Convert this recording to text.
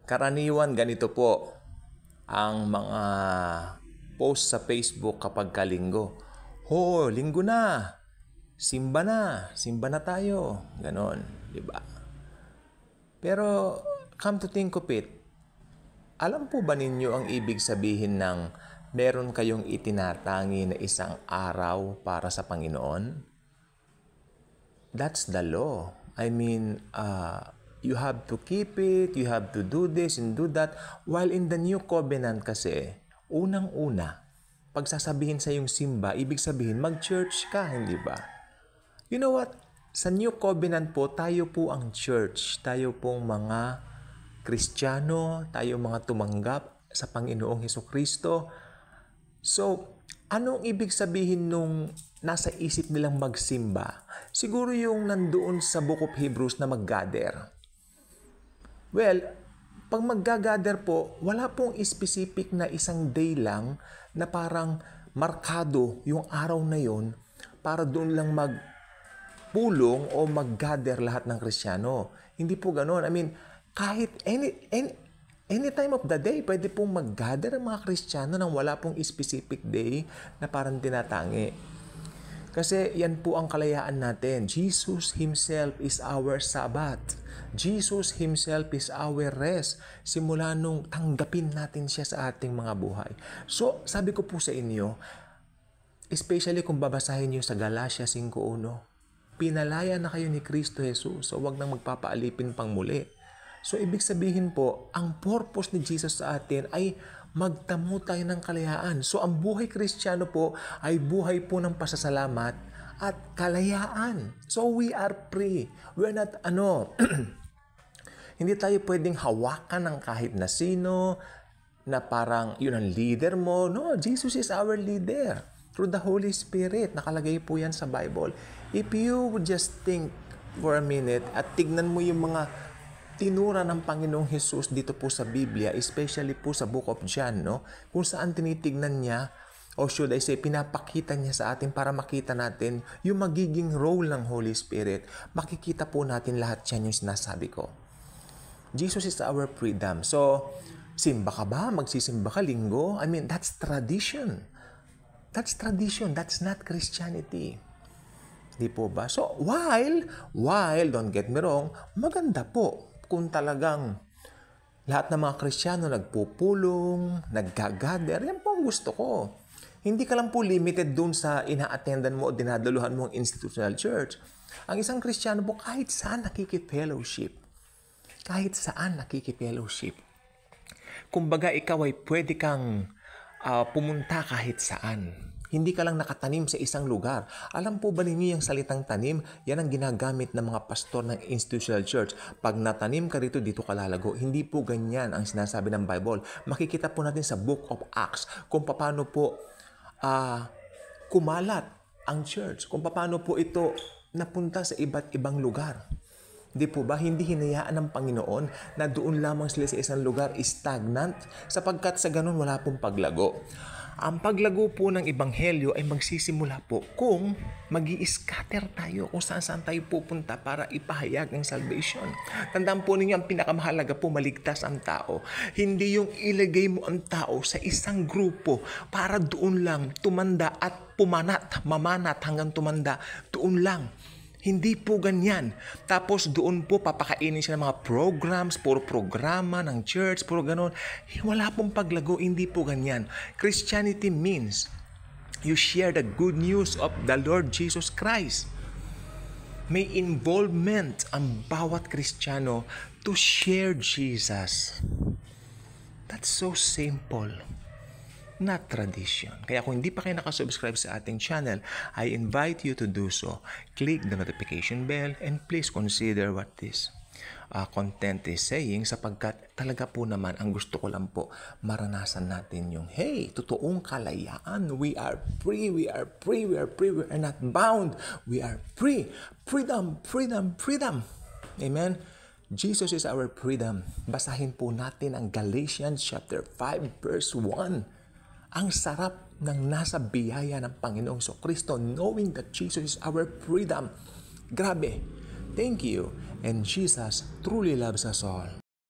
Karaniwan ganito po ang mga post sa Facebook kapag kalinggo. Linggo na. Simba na tayo. Ganon, di ba? Pero come to think of it, alam po ba ninyo ang ibig sabihin ng meron kayong itinatangi na isang araw para sa Panginoon? That's the law. I mean, you have to keep it, you have to do this and do that. While in the New Covenant kasi, unang-una, pag sasabihin sa yung simba, ibig sabihin mag-church ka, hindi ba? You know what? Sa New Covenant po, tayo po ang church. Tayo pong mga Kristiyano, tayo mga tumanggap sa Panginoong Hesukristo. So, anong ibig sabihin nung nasa isip nilang magsimba? Siguro yung nandoon sa Book of Hebrews na mag-gather. Well, pag mag-gather po, wala pong specific na isang day lang na parang markado yung araw na yon para doon lang magpulong o mag-gather lahat ng Kristiyano. Hindi po ganoon. I mean, kahit any time of the day, pwede pong mag-gather ang mga Kristiyano nang wala pong specific day na parang tinatangi. Kasi yan po ang kalayaan natin. Jesus Himself is our Sabbath. Jesus Himself is our rest. Simula nung tanggapin natin siya sa ating mga buhay. So, sabi ko po sa inyo, especially kung babasahin niyo sa Galatia 5:1, pinalaya na kayo ni Kristo Jesus, so wag nang magpapaalipin pang muli. So, ibig sabihin po, ang purpose ni Jesus sa atin ay magtamo tayo ng kalayaan. So, ang buhay Kristiyano po ay buhay po ng pasasalamat at kalayaan. So, we are free. We're not, hindi tayo pwedeng hawakan ng kahit na sino na parang yun ang leader mo. No, Jesus is our leader. Through the Holy Spirit. Nakalagay po yan sa Bible. If you would just think for a minute at tignan mo yung mga tinura ng Panginoong Jesus dito po sa Biblia, especially po sa Book of John, no? Kung saan tinitignan niya, o should I say, pinapakita niya sa atin para makita natin yung magiging role ng Holy Spirit. Makikita po natin lahat yan yung sinasabi ko. Jesus is our freedom. So, simba ka ba? Magsisimba ka linggo? I mean, that's tradition. That's tradition. That's not Christianity. Di po ba? So, while, don't get me wrong, maganda po kung talagang lahat ng mga Kristiyano nagpupulong, naggagather, yan po ang gusto ko. Hindi ka lang po limited dun sa ina-attendan mo o dinadaluhan mo ang institutional church. Ang isang Kristiyano po kahit saan nakikipellowship. Kahit saan nakikipellowship. Kumbaga ikaw ay pwede kang pumunta kahit saan. Hindi ka lang nakatanim sa isang lugar. Alam po ba ninyo yung salitang tanim? Yan ang ginagamit ng mga pastor ng institutional church. Pag natanim ka rito, dito ka lalago. Hindi po ganyan ang sinasabi ng Bible. Makikita po natin sa Book of Acts kung paano po kumalat ang church. Kung paano po ito napunta sa iba't ibang lugar. Di po ba? Hindi hinayaan ng Panginoon na doon lamang sila sa isang lugar stagnant sapagkat sa ganun wala pong paglago. Ang paglago po ng Ebanghelyo ay magsisimula po kung mag-i-scatter tayo kung saan tayo pupunta para ipahayag ang salvation. Tandaan po ninyo, ang pinakamahalaga po, maligtas ang tao. Hindi yung ilagay mo ang tao sa isang grupo para doon lang tumanda at mamanat hanggang tumanda. Doon lang. Hindi po ganyan. Tapos doon po papakainin siya ng mga programs, puro programa ng church, puro ganon. Wala pong paglago, hindi po ganyan. Christianity means you share the good news of the Lord Jesus Christ. May involvement ang bawat Kristiyano to share Jesus. That's so simple. Not tradition. Kaya kung hindi pa kayo nakasubscribe sa ating channel, I invite you to do so. Click the notification bell and please consider what this content is saying sapagkat talaga po naman ang gusto ko lang po maranasan natin yung totoong kalayaan. We are free, we are free, we are free, we are not bound. We are free. Freedom, freedom, freedom. Amen? Jesus is our freedom. Basahin po natin ang Galatians chapter 5 verse 1. Ang sarap ng nasa biyaya ng Panginoong Kristo, knowing that Jesus is our freedom. Grabe. Thank you. And Jesus truly loves us all.